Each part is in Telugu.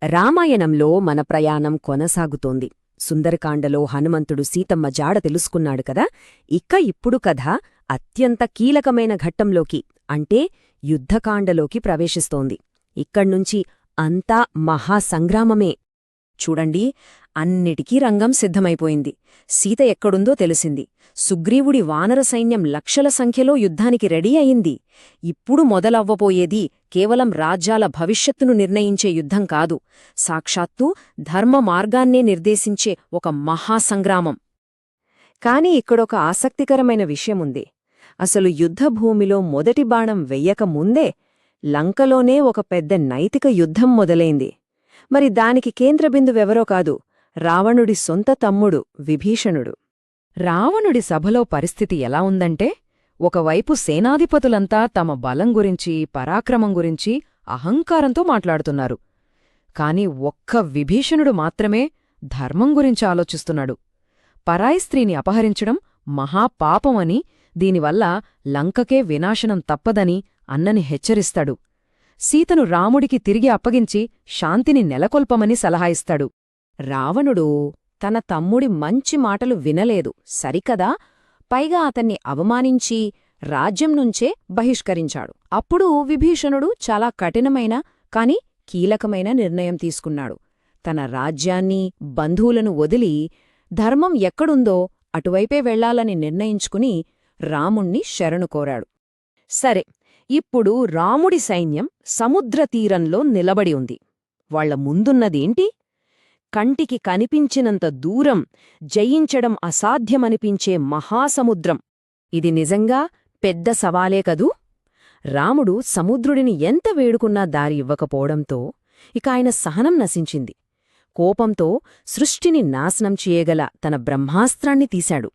రామాయణంలో మన ప్రయాణం కొనసాగుతోంది. సుందరకాండలో హనుమంతుడు సీతమ్మ జాడ తెలుసుకున్నాడు కదా. ఇప్పుడు కథ అత్యంత కీలకమైన ఘట్టంలోకి, అంటే యుద్ధకాండలోకి ప్రవేశిస్తోంది. ఇక్కడ్నుంచి అంతా మహాసంగ్రామమే. చూడండి, అన్నిటికీ రంగం సిద్ధమైపోయింది. సీత ఎక్కడుందో తెలిసింది. సుగ్రీవుడి వానర సైన్యం లక్షల సంఖ్యలో యుద్ధానికి రెడీ అయింది. ఇప్పుడు మొదలవ్వబోయేది కేవలం రాజ్యాల భవిష్యత్తును నిర్ణయించే యుద్ధం కాదు, సాక్షాత్తూ ధర్మ మార్గాన్నే నిర్దేశించే ఒక మహాసంగ్రామం. కాని ఇక్కడొక ఆసక్తికరమైన విషయముంది. అసలు యుద్ధభూమిలో మొదటి బాణం వెయ్యకముందే లంకలోనే ఒక పెద్ద నైతిక యుద్ధం మొదలైంది. మరి దానికి కేంద్రబిందువెవరో కాదు, రావణుడి సొంత తమ్ముడు విభీషణుడు. రావణుడి సభలో పరిస్థితి ఎలా ఉందంటే, ఒకవైపు సేనాధిపతులంతా తమ బలం గురించి, పరాక్రమం గురించి అహంకారంతో మాట్లాడుతున్నారు. కాని ఒక్క విభీషణుడు మాత్రమే ధర్మం గురించి ఆలోచిస్తున్నాడు. పరాయి స్త్రీని అపహరించడం మహాపాపమని, దీనివల్ల లంకకే వినాశనం తప్పదని అన్నని హెచ్చరిస్తాడు. సీతను రాముడికి తిరిగి అప్పగించి శాంతిని నెలకొల్పమని సలహా ఇస్తాడు. రావణుడు తన తమ్ముడి మంచి మాటలు వినలేదు సరికదా, పైగా అతన్ని అవమానించి రాజ్యం నుంచే బహిష్కరించాడు. అప్పుడు విభీషణుడు చాలా కఠినమైన కాని కీలకమైన నిర్ణయం తీసుకున్నాడు. తన రాజ్యాన్ని, బంధువులను వదిలి ధర్మం ఎక్కడుందో అటువైపే వెళ్లాలని నిర్ణయించుకుని రాముణ్ణి శరణు కోరాడు. సరే, ఇప్పుడు రాముడి సైన్యం సముద్రతీరంలో నిలబడి ఉంది. వాళ్ల ముందున్నదేంటి? కంటికి కనిపించినంత దూరం జయించడం అసాధ్యమనిపించే మహాసముద్రం. ఇది నిజంగా పెద్ద సవాలే కదూ. రాముడు సముద్రుడిని ఎంత వేడుకున్నా దారి ఇవ్వకపోవడంతో ఇక ఆయన సహనం నశించింది. కోపంతో సృష్టిని నాశనం చేయగల తన బ్రహ్మాస్త్రాన్ని తీశాడు.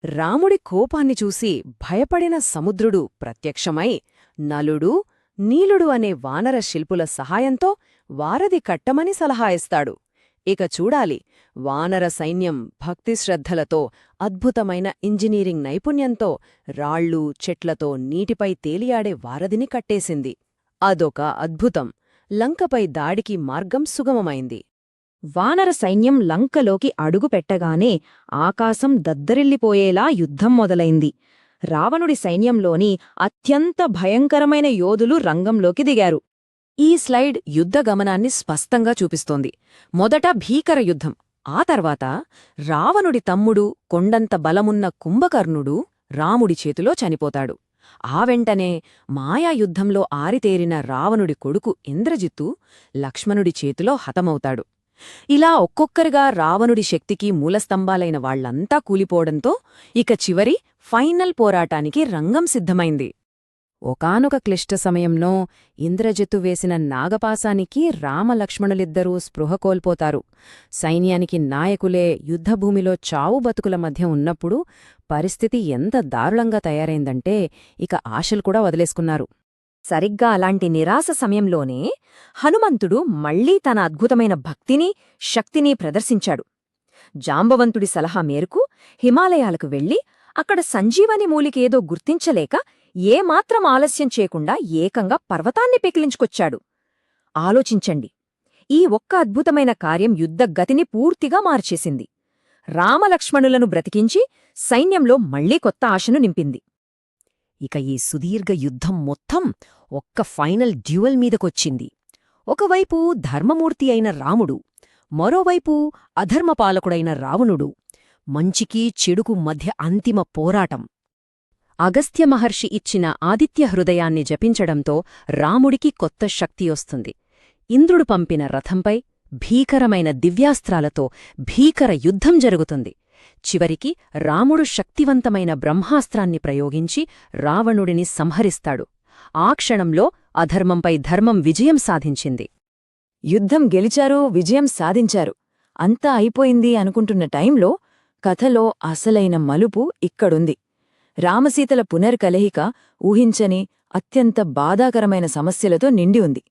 రాముడి కోపాన్ని చూసి భయపడిన సముద్రుడు ప్రత్యక్షమై నలుడు, నీలుడు అనే వానర శిల్పుల సహాయంతో వారధి కట్టమని సలహా ఇస్తాడు. ఇక చూడాలి, వానర సైన్యం భక్తిశ్రద్ధలతో, అద్భుతమైన ఇంజనీరింగ్ నైపుణ్యంతో రాళ్ళు, చెట్లతో నీటిపై తేలియాడే వారధిని కట్టేసింది. అదొక అద్భుతం. లంకపై దాడికి మార్గం సుగమమైంది. వానర సైన్యం లంకలోకి అడుగుపెట్టగానే ఆకాశం దద్దరిల్లిపోయేలా యుద్ధం మొదలైంది. రావణుడి సైన్యంలోని అత్యంత భయంకరమైన యోధులు రంగంలోకి దిగారు. ఈ స్లైడ్ యుద్ధగమనాన్ని స్పష్టంగా చూపిస్తోంది. మొదట భీకర యుద్ధం, ఆ తర్వాత రావణుడి తమ్ముడు, కొండంత బలమున్న కుంభకర్ణుడు రాముడి చేతిలో చనిపోతాడు. ఆ వెంటనే మాయాయుద్ధంలో ఆరితేరిన రావణుడి కొడుకు ఇంద్రజిత్తు లక్ష్మణుడి చేతిలో హతమవుతాడు. ఇలా ఒక్కొక్కరిగా రావణుడి శక్తికి మూలస్తంభాలైన వాళ్లంతా కూలిపోవడంతో ఇక చివరి ఫైనల్ పోరాటానికి రంగం సిద్ధమైంది. ఒకానొక క్లిష్ట సమయంలో ఇంద్రజిత్తు వేసిన నాగపాసానికి రామలక్ష్మణులిద్దరూ స్పృహ కోల్పోతారు. సైన్యానికి నాయకులే యుద్ధభూమిలో చావు బతుకుల మధ్య ఉన్నప్పుడు పరిస్థితి ఎంత దారుణంగా తయారైందంటే ఇక ఆశలు కూడా వదిలేసుకున్నారు. సరిగ్గా అలాంటి నిరాశ సమయంలోనే హనుమంతుడు మళ్లీ తన అద్భుతమైన భక్తిని, శక్తిని ప్రదర్శించాడు. జాంబవంతుడి సలహా మేరకు హిమాలయాలకు వెళ్లి అక్కడ సంజీవని మూలికేదో గుర్తించలేక ఏమాత్రం ఆలస్యం చేయకుండా ఏకంగా పర్వతాన్ని పెకిలించుకొచ్చాడు. ఆలోచించండి, ఈ ఒక్క అద్భుతమైన కార్యం యుద్ధగతిని పూర్తిగా మార్చేసింది. రామలక్ష్మణులను బ్రతికించి సైన్యంలో మళ్లీ కొత్త ఆశను నింపింది. ఇక ఈ సుదీర్ఘ యుద్ధం మొత్తం ఒక్క ఫైనల్ డ్యూయల్ మీదకొచ్చింది. ఒకవైపు ధర్మమూర్తి అయిన రాముడు, మరోవైపు అధర్మపాలకుడైన రావణుడు. మంచికి చెడుకు మధ్య అంతిమ పోరాటం. అగస్త్య మహర్షి ఇచ్చిన ఆదిత్య హృదయాన్ని జపించడంతో రాముడికి కొత్త శక్తి వస్తుంది. ఇంద్రుడు పంపిన రథంపై భీకరమైన దివ్యాస్త్రాలతో భీకర యుద్ధం జరుగుతుంది. చివరికి రాముడు శక్తివంతమైన బ్రహ్మాస్త్రాన్ని ప్రయోగించి రావణుడిని సంహరిస్తాడు. ఆ క్షణంలో అధర్మంపై ధర్మం విజయం సాధించింది. యుద్ధం గెలిచారు, విజయం సాధించారు, అంతా అయిపోయింది అనుకుంటున్న టైంలో కథలో అసలైన మలుపు ఇక్కడుంది. రామసీతల పునర్కలహిక ఊహించని అత్యంత బాధాకరమైన సమస్యలతో నిండి ఉంది.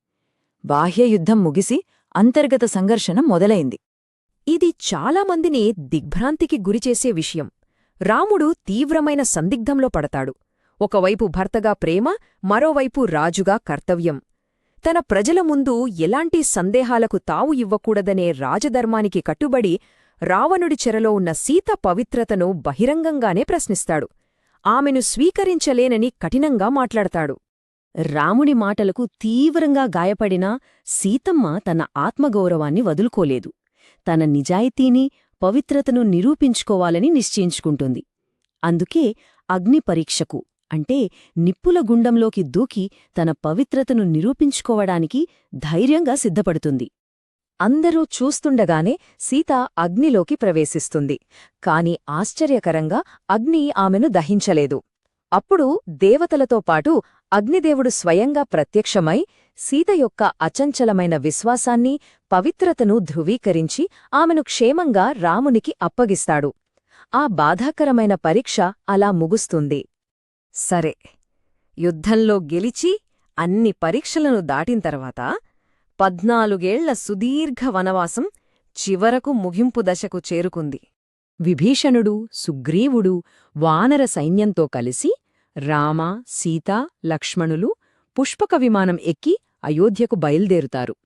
బాహ్యయుద్ధం ముగిసి అంతర్గత సంఘర్షణ మొదలైంది. ఇది చాలామందిని దిగ్భ్రాంతికి గురిచేసే విషయం. రాముడు తీవ్రమైన సందిగ్ధంలో పడతాడు. ఒకవైపు భర్తగా ప్రేమ, మరోవైపు రాజుగా కర్తవ్యం. తన ప్రజల ముందు ఎలాంటి సందేహాలకు తావు ఇవ్వకూడదనే రాజధర్మానికి కట్టుబడి రావణుడి చెరలో ఉన్న సీత పవిత్రతను బహిరంగంగానే ప్రశ్నిస్తాడు. ఆమెను స్వీకరించలేనని కఠినంగా మాట్లాడతాడు. రాముడి మాటలకు తీవ్రంగా గాయపడినా సీతమ్మ తన ఆత్మగౌరవాన్ని వదులుకోలేదు. తన నిజాయితీని, పవిత్రతను నిరూపించుకోవాలని నిశ్చయించుకుంటుంది. అందుకే అగ్ని పరీక్షకు అంటే నిప్పుల గుండంలోకి దూకి తన పవిత్రతను నిరూపించుకోవడానికి ధైర్యంగా సిద్ధపడుతుంది. అందరూ చూస్తుండగానే సీత అగ్నిలోకి ప్రవేశిస్తుంది. కాని ఆశ్చర్యకరంగా అగ్ని ఆమెను దహించలేదు. అప్పుడు దేవతలతో పాటు అగ్నిదేవుడు స్వయంగా ప్రత్యక్షమై సీత యొక్క అచంచలమైన విశ్వాసాన్ని, పవిత్రతను ధృవీకరించి ఆమెను క్షేమంగా రామునికి అప్పగిస్తాడు. ఆ బాధాకరమైన పరీక్ష అలా ముగుస్తుంది. సరే, యుద్ధంలో గెలిచి అన్ని పరీక్షలను దాటింతర్వాత 14 సుదీర్ఘ వనవాసం చివరకు ముగింపు దశకు చేరుకుంది. విభీషణుడు, సుగ్రీవుడు వానర సైన్యంతో కలిసి రామ, సీత, లక్ష్మణులు పుష్పక విమానం ఎక్కి అయోధ్యకు బయల్దేరుతారు.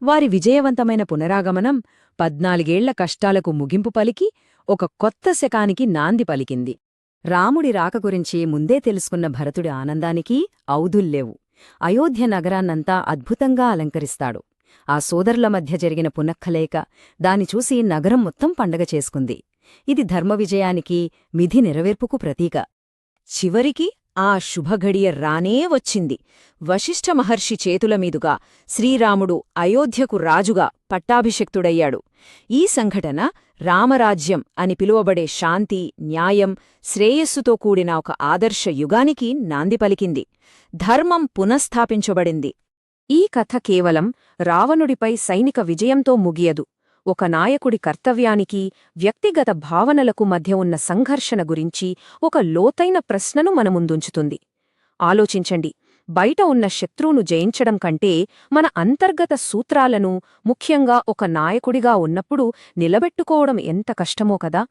వారి విజయవంతమైన పునరాగమనం 14 కష్టాలకు ముగింపు పలికి ఒక కొత్త శకానికి నాంది పలికింది. రాముడి రాక గురించి ముందే తెలుసుకున్న భరతుడి ఆనందానికి ఔదుల్లేవు. అయోధ్య నగరాన్నంతా అద్భుతంగా అలంకరిస్తాడు. ఆ సోదరుల మధ్య జరిగిన పునఃఖలేక దాని చూసి నగరం మొత్తం పండగ చేసుకుంది. ఇది ధర్మ విజయానికి, మిథి నెరవేర్పుకు ప్రతీక. చివరికి ఆ శుభఘడియ రానే వచ్చింది. వశిష్ఠ మహర్షి చేతుల మీదుగా శ్రీరాముడు అయోధ్యకు రాజుగా పట్టాభిషిక్తుడయ్యాడు. ఈ సంఘటన రామరాజ్యం అని పిలువబడే శాంతి, న్యాయం, శ్రేయస్సుతో కూడిన ఒక ఆదర్శ యుగానికి నాంది పలికింది. ధర్మం పునఃస్థాపించబడింది. ఈ కథ కేవలం రావణుడిపై సైనిక విజయంతో ముగియదు. ఒక నాయకుడి కర్తవ్యానికి, వ్యక్తిగత భావనలకు మధ్య ఉన్న సంఘర్షణ గురించి ఒక లోతైన ప్రశ్నను మన ముందుంచుతుంది. ఆలోచించండి, బయట ఉన్న శత్రువును జయించడం కంటే మన అంతర్గత సూత్రాలను, ముఖ్యంగా ఒక నాయకుడిగా ఉన్నప్పుడు నిలబెట్టుకోవడం ఎంత కష్టమో కదా.